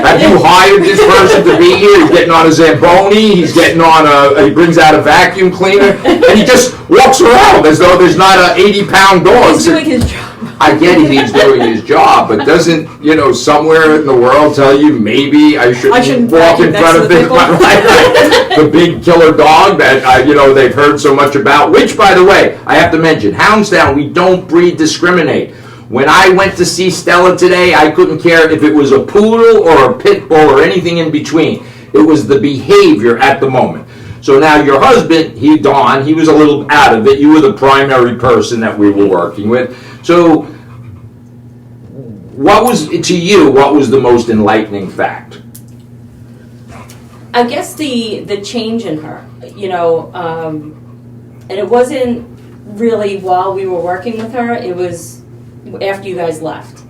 Have you hired this person to be here? He's getting on a Zamboni, he brings out a vacuum cleaner, and he just walks around as though there's not an 80-pound dog.
He's doing his job.
I get he's doing his job, but doesn't, somewhere in the world tell you maybe I shouldn't walk in front of the big killer dog that, they've heard so much about, which, by the way, I have to mention, Hounds Town, we don't breed discriminate. When I went to see Stella today, I couldn't care if it was a poodle or a pit bull or anything in between. It was the behavior at the moment. So now your husband, Don, he was a little out of it. You were the primary person that we were working with. So what was the most enlightening fact?
I guess the change in her, and it wasn't really while we were working with her, it was after you guys left.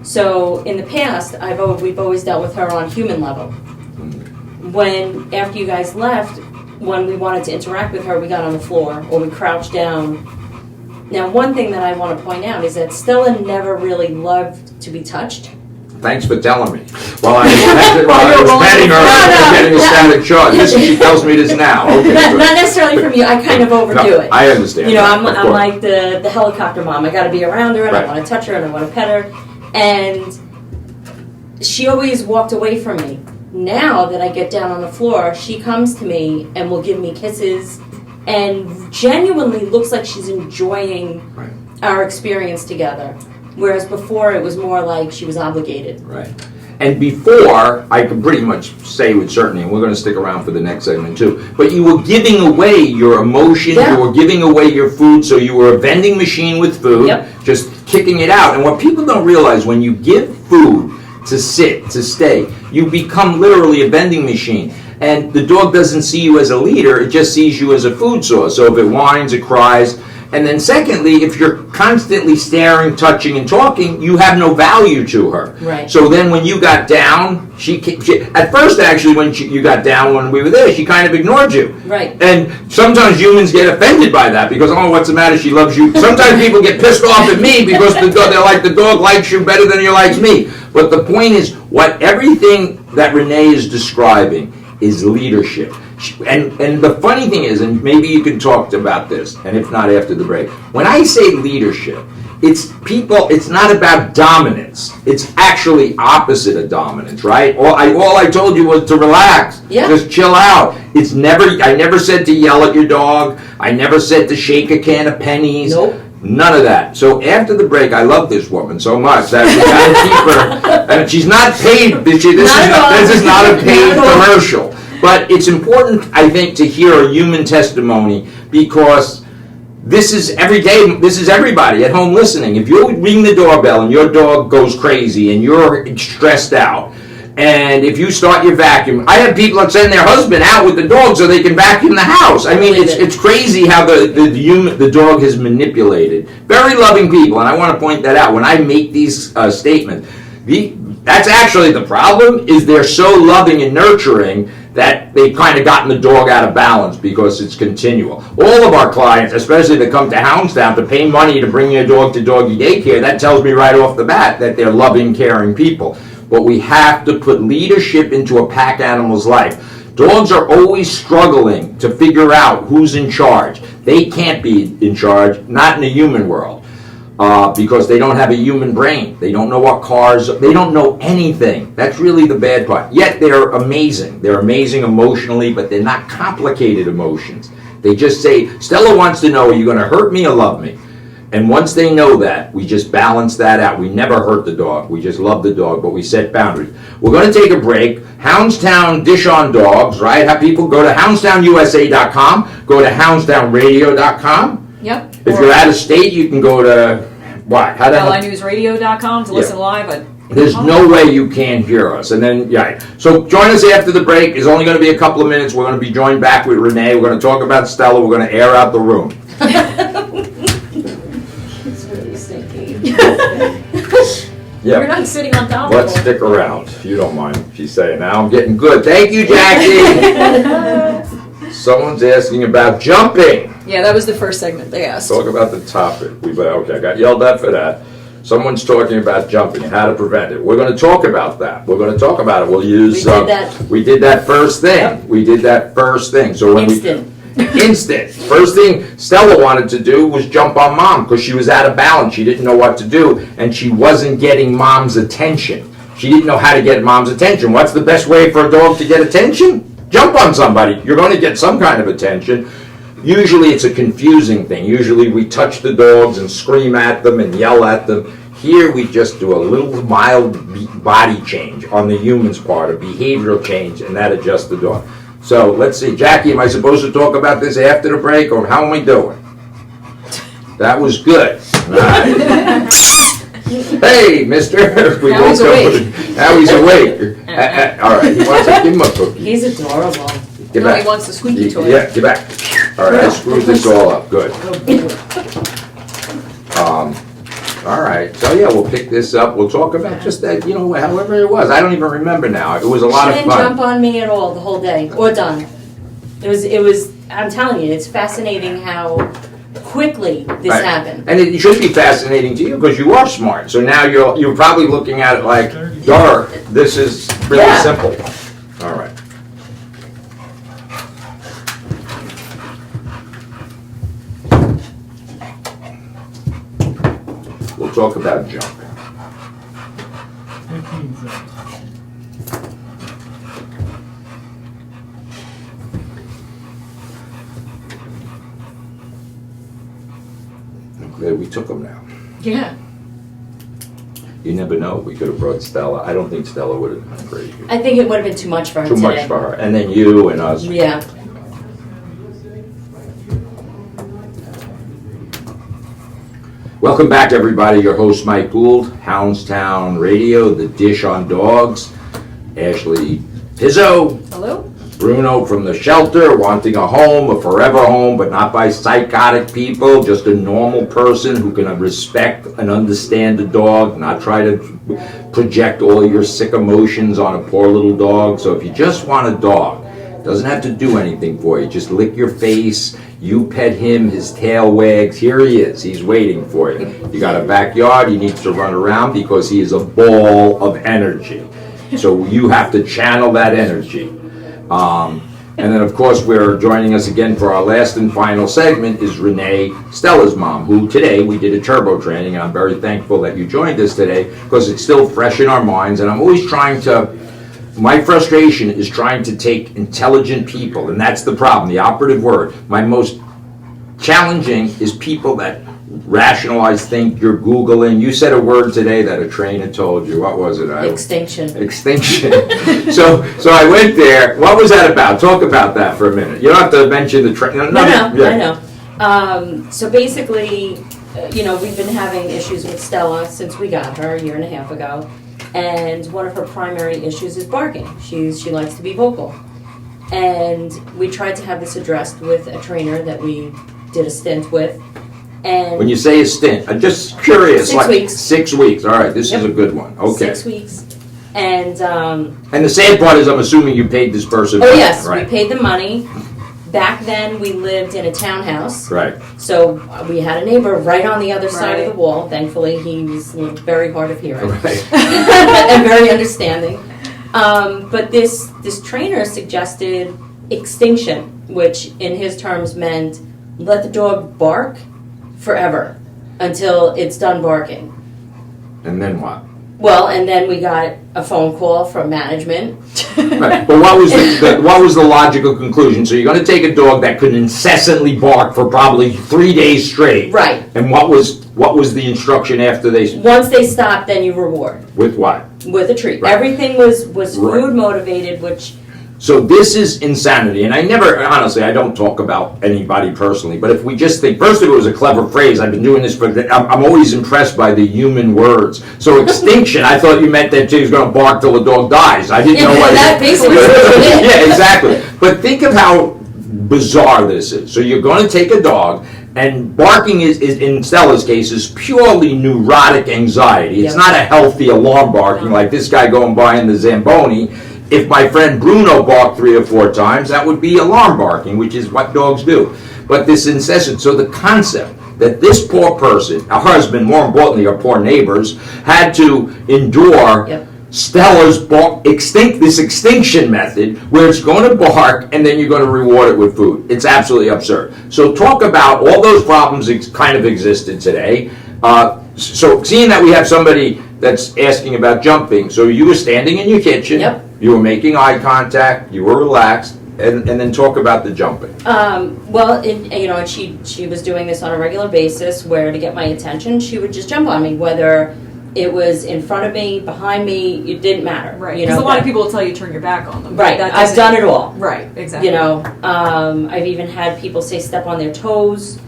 So in the past, we've always dealt with her on human level. After you guys left, when we wanted to interact with her, we got on the floor or we crouched down. Now, one thing that I want to point out is that Stella never really loved to be touched.
Thanks for telling me. While I was petting her, and getting a static shot. She tells me this now. Okay,
not necessarily from you. I kind of overdo it.
I understand.
I'm like the helicopter mom. I got to be around her, and
right.
I want to touch her, and I want to pet her. And she always walked away from me. Now that I get down on the floor, she comes to me and will give me kisses, and genuinely looks like she's enjoying
Right.
our experience together. Whereas before, it was more like she was obligated.
Right. And before, I can pretty much say with certainty, and we're going to stick around for the next segment too, but you were giving away your emotions,
Yeah.
you were giving away your food, so you were a vending machine with food,
Yep.
just kicking it out. And what people don't realize, when you give food to sit, to stay, you become literally a vending machine. And the dog doesn't see you as a leader, it just sees you as a food source. So if it whines, it cries. And then secondly, if you're constantly staring, touching, and talking, you have no value to her.
Right.
So then when you got down, she at first actually when you got down when we were there, she kind of ignored you.
Right.
And sometimes humans get offended by that because, oh, what's the matter? She loves you. Sometimes people get pissed off at me because they're like, the dog likes you better than you likes me. But the point is, everything that Renee is describing is leadership. And the funny thing is, and maybe you can talk about this, and if not after the break, when I say leadership, it's not about dominance. It's actually opposite of dominance, right? All I told you was to relax.
Yeah.
Just chill out. I never said to yell at your dog. I never said to shake a can of pennies.
Nope.
None of that. So after the break, I love this woman so much that we got to keep her. And she's not paid. This is not a paid commercial. But it's important, I think, to hear a human testimony because this is every day. This is everybody at home listening. If you ring the doorbell and your dog goes crazy and you're stressed out, and if you start your vacuum, I have people that send their husband out with the dog so they can vacuum the house. I mean, it's crazy how the dog is manipulated. Very loving people, and I want to point that out when I make these statements. That's actually the problem. Is they're so loving and nurturing that they've kind of gotten the dog out of balance because it's continual. All of our clients, especially that come to Hounds Town to pay money to bring your dog to doggy daycare, that tells me right off the bat that they're loving, caring people. But we have to put leadership into a pack animal's life. Dogs are always struggling to figure out who's in charge. They can't be in charge, not in the human world, because they don't have a human brain. They don't know what cars, they don't know anything. That's really the bad part. Yet they're amazing. They're amazing emotionally, but they're not complicated emotions. They just say, Stella wants to know, are you going to hurt me or love me? And once they know that, we just balance that out. We never hurt the dog. We just love the dog, but we set boundaries. We're going to take a break. Hounds Town Dish on Dogs, right? Have people go to HoundsTownUSA.com, go to HoundsTownRadio.com.
Yep.
If you're out of state, you can go to, what?
LINewsRadio.com to listen live.
There's no way you can't hear us. And then, yeah. So join us after the break. It's only going to be a couple of minutes. We're going to be joined back with Renee. We're going to talk about Stella. We're going to air out the room.
It's really stinky.
Yeah.
You're not sitting on top
Let's
of it.
stick around, if you don't mind. She's saying, now I'm getting good. Thank you, Jackie. Someone's asking about jumping.
Yeah, that was the first segment they asked.
Talk about the topic. Okay, I got yelled at for that. Someone's talking about jumping and how to prevent it. We're going to talk about that. We're going to talk about it. We'll use. We did that first thing.
Yep.
We did that first thing. So when instant. First thing Stella wanted to do was jump on Mom because she was out of balance. She didn't know what to do, and she wasn't getting Mom's attention. She didn't know how to get Mom's attention. What's the best way for a dog to get attention? Jump on somebody. You're going to get some kind of attention. usually it's a confusing thing. Usually we touch the dogs and scream at them and yell at them. Here we just do a little mild body change on the human's part, a behavioral change, and that adjusts the dog. So let's see, Jackie, am I supposed to talk about this after the break, or how am I doing? That was good. All right. Hey, mister.
Now he's awake.
Now he's awake. All right, he wants to give him a cookie.
He's adorable.
Get
No,
back.
he wants the squeaky toy.
Yeah, get back. All right, I screwed this all up. Good. All right, so yeah, we'll pick this up. We'll talk about just that, however it was. I don't even remember now. It was a lot
She
of
didn't
fun.
jump on me at all the whole day, or done. It was, I'm telling you, it's fascinating how quickly this
Right.
happened.
And it should be fascinating to you because you are smart. So now you're probably looking at it like, dark, this is really
Yeah.
simple. All right. We'll talk about jump.
15 seconds.
I'm glad we took them now.
Yeah.
You never know. We could have brought Stella. I don't think Stella would have been crazy.
I think it would have been too much for her
Too
today.
much for her. And then you and us.
Yeah.
Welcome back, everybody. Your host, Mike Gould, Hounds Town Radio, The Dish on Dogs. Ashley Pizzo,
Hello?
Bruno from the shelter, wanting a home, a forever home, but not by psychotic people, just a normal person who can respect and understand the dog, not try to project all your sick emotions on a poor little dog. So if you just want a dog, doesn't have to do anything for you, just lick your face, you pet him, his tail wags, here he is, he's waiting for you. You got a backyard, he needs to run around because he is a ball of energy. So you have to channel that energy. And then, of course, we're joining us again for our last and final segment is Renee, Stella's mom, who today we did a turbo training, and I'm very thankful that you joined us today because it's still fresh in our minds, and I'm always trying to, my frustration is trying to take intelligent people, and that's the problem, the operative word. My most challenging is people that rationalize, think, you're Googling. You said a word today that a trainer told you. What was it?
Extinction.
Extinction. so I went there. What was that about? Talk about that for a minute. You don't have to mention the trainer.
No, I know. So basically, we've been having issues with Stella since we got her a year and a half ago. And one of her primary issues is barking. She likes to be vocal. And we tried to have this addressed with a trainer that we did a stint with. And
When you say a stint, I'm just curious.
6 weeks.
6 weeks. All right, this
Yep.
is a good one. Okay.
6 weeks. And
And the sad part is I'm assuming you paid this person.
oh
money,
yes,
right?
we paid the money. Back then we lived in a townhouse.
Right.
So we had a neighbor right on the other side of
Right.
the wall. Thankfully, he was very hard of hearing
Right.
and very understanding. But this trainer suggested extinction, which in his terms meant let the dog bark forever until it's done barking.
And then what?
Well, and then we got a phone call from management.
Right. But what was the logical conclusion? So you're going to take a dog that could incessantly bark for probably 3 days straight.
Right.
And what was the instruction after they?
Once they stop, then you reward
With what?
with a treat.
Right.
Everything was
Right.
food motivated, which
So this is insanity, and I don't talk about anybody personally, but if we just think, first of all, it was a clever phrase, I've been doing this for, I'm always impressed by the human words. So extinction, I thought you meant that he was going to bark till the dog dies. I didn't know what
that basically was what it is.
Yeah, exactly. But think of how bizarre this is. So you're going to take a dog, and barking is in Stella's case, is purely neurotic anxiety. It's
Yep.
not a healthy alarm barking like this guy going by in the Zamboni. If my friend Bruno barked 3 or 4 times, that would be alarm barking, which is what dogs do. But this incessant, so the concept that this poor person, a husband, more importantly, our poor neighbors, had to endure
Yep.
Stella's this extinction method where it's going to bark and then you're going to reward it with food. It's absolutely absurd. So talk about all those problems kind of existed today. So seeing that we have somebody that's asking about jumping, so you were standing in your kitchen,
Yep.
you were making eye contact, you were relaxed, and then talk about the jumping.
Well, and she was doing this on a regular basis where to get my attention, she would just jump on me, whether it was in front of me, behind me, it didn't matter.
Right, because a lot of people will tell you turn your back on them.
Right,
That
I've
doesn't-
done it all.
Right, exactly.
I've even had people say step on their toes,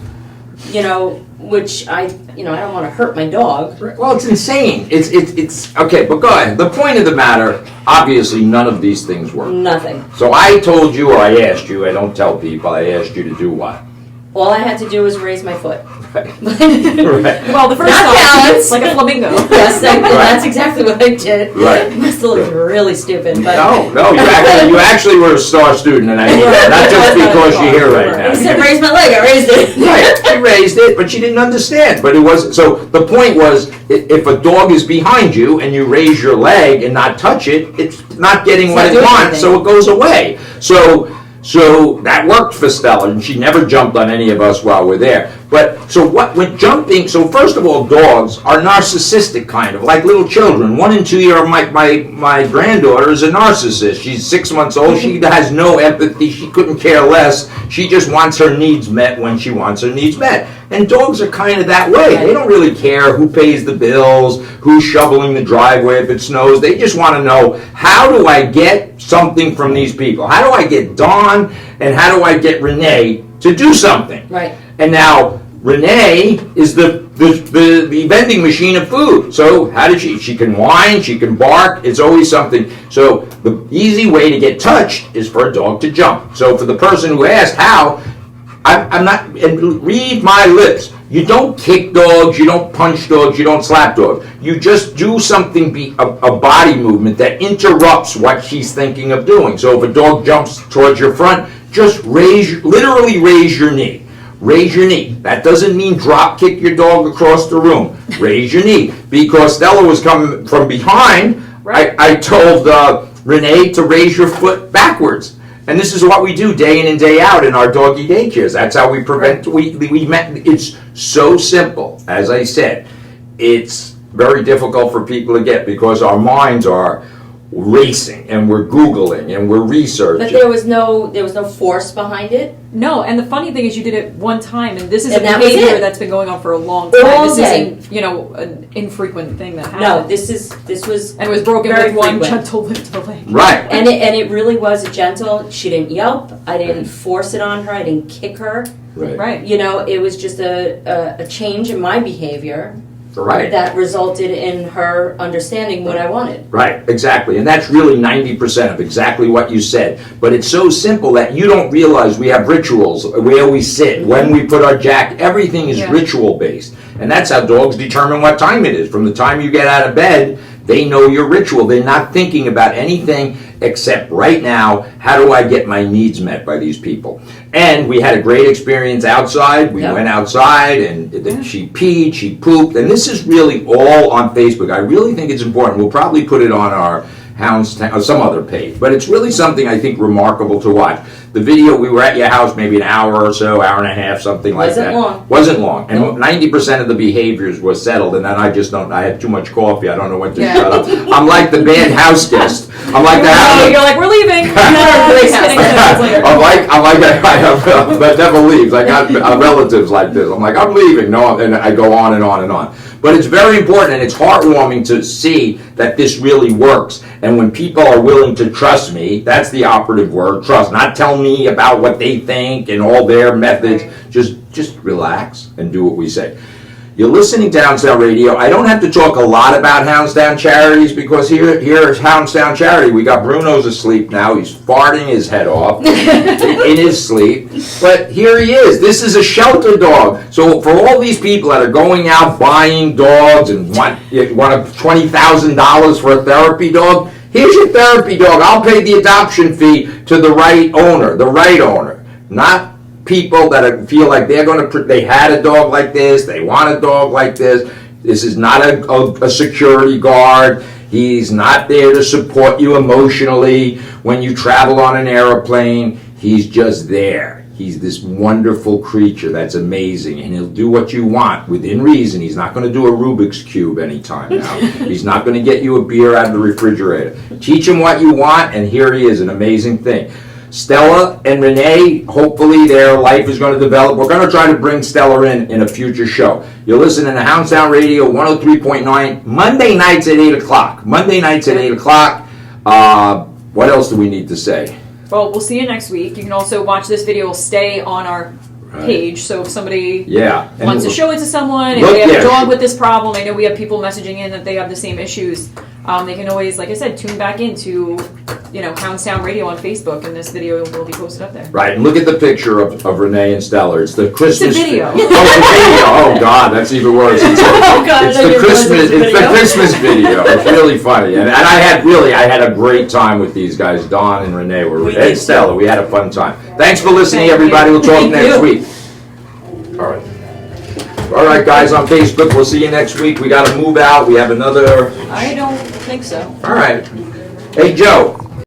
which I don't want to hurt my dog.
Well, it's insane. It's okay, but go ahead. The point of the matter, obviously, none of these things work.
Nothing.
So I told you, or I asked you, I don't tell people, I asked you to do what?
All I had to do was raise my foot.
Right.
Well, the first
Not
time,
balance.
like a flamingo.
Yes, that's exactly what I did.
Right.
Must have looked really stupid, but
No, you actually were a star student, and I knew that. Not just because you're here right now.
he said raise my leg, I raised it.
Right, she raised it, but she didn't understand. But it was, so the point was, if a dog is behind you and you raise your leg and not touch it, it's not getting
It's
what
not
it
doing
wants,
anything.
so it goes away. So that worked for Stella, and she never jumped on any of us while we're there. But, so when jumping, so first of all, dogs are narcissistic kind of, like little children. 1 and 2 year, my granddaughter is a narcissist. She's 6 months old, she has no empathy, she couldn't care less. She just wants her needs met when she wants her needs met. And dogs are kind of that way. They don't really care who pays the bills, who's shoveling the driveway if it snows. They just want to know, how do I get something from these people? How do I get Dawn and how do I get Renee to do something?
Right.
And now Renee is the vending machine of food. So how did she can whine, she can bark, it's always something. So the easy way to get touched is for a dog to jump. So for the person who asked how, I'm not, and read my lips. You don't kick dogs, you don't punch dogs, you don't slap dogs. You just do something, a body movement that interrupts what she's thinking of doing. So if a dog jumps towards your front, just literally raise your knee. Raise your knee. That doesn't mean drop kick your dog across the room. Raise your knee. Because Stella was coming from behind,
Right.
I told Renee to raise your foot backwards. And this is what we do day in and day out in our doggy daycares. That's how we prevent, it's so simple. As I said, it's very difficult for people to get because our minds are racing and we're Googling and we're researching.
But there was no force behind it.
No, and the funny thing is you did it one time, and this is
And
a
that was
behavior
it.
that's been going on for a long time.
All
this
day.
isn't, an infrequent thing that happened.
No, this was
And it was broken
very
with one
frequent.
gentle lift of the leg.
Right.
And it really was a gentle. She didn't yelp. I didn't force it on her. I didn't kick her.
Right.
It was just a change in my behavior
Right.
that resulted in her understanding what I wanted.
Right, exactly. And that's really 90% of exactly what you said. But it's so simple that you don't realize we have rituals, where we sit, when we put our jacket, everything is
Yeah.
ritual based. And that's how dogs determine what time it is. From the time you get out of bed, they know your ritual. They're not thinking about anything except right now, how do I get my needs met by these people? And we had a great experience outside. We
Yep.
went outside and she peed, she pooped. And this is really all on Facebook. I really think it's important. We'll probably put it on our Hounds Town, or some other page. But it's really something I think remarkable to watch. The video, we were at your house maybe an hour or so, hour and a half, something like
Wasn't
that.
long.
Wasn't long. And
Nope.
90% of the behaviors were settled. And then I had too much coffee. I don't know when to
Yeah.
shut up. I'm like the bad house guest. I'm like the
Oh,
house
you're like, we're leaving. Spinning seconds later.
I'm like I have that never leaves. I got relatives like this. I'm like, I'm leaving. No, and I go on and on and on. But it's very important and it's heartwarming to see that this really works. And when people are willing to trust me, that's the operative word, trust. Not tell me about what they think and all their methods. Just relax and do what we say. You're listening to Hounds Town Radio. I don't have to talk a lot about Hounds Town Charities because here's Hounds Town Charity. We got Bruno's asleep now. He's farting his head off in his sleep. But here he is. This is a shelter dog. So for all these people that are going out buying dogs and want $20,000 for a therapy dog, here's your therapy dog. I'll pay the adoption fee to the right owner, not people that feel like they had a dog like this, they want a dog like this. This is not a security guard. He's not there to support you emotionally when you travel on an airplane. He's just there. He's this wonderful creature that's amazing, and he'll do what you want within reason. He's not going to do a Rubik's Cube anytime now. He's not going to get you a beer out of the refrigerator. Teach him what you want, and here he is, an amazing thing. Stella and Renee, hopefully their life is going to develop. We're going to try to bring Stella in a future show. You're listening to Hounds Town Radio 103.9, Monday nights at 8 o'clock. Monday nights at 8 o'clock. What else do we need to say?
Well, we'll see you next week. You can also watch this video. Will stay on our page. So if somebody wants to show it to someone, if they have a dog with this problem, I know we have people messaging in that they have the same issues. They can always, like I said, tune back into, Hounds Town Radio on Facebook, and this video will be posted up there.
Right, and look at the picture of Renee and Stella. It's the Christmas.
It's a video.
Oh, it's a video. Oh God, that's even worse. It's the Christmas. It's the Christmas video. It's really funny, and I had a great time with these guys. Don and Renee and Stella. We had a fun time. Thanks for listening, everybody. We'll talk next week. All right. All right, guys, on Facebook. We'll see you next week. We got to move out. We have another.
I don't think so.
All right. Hey, Joe.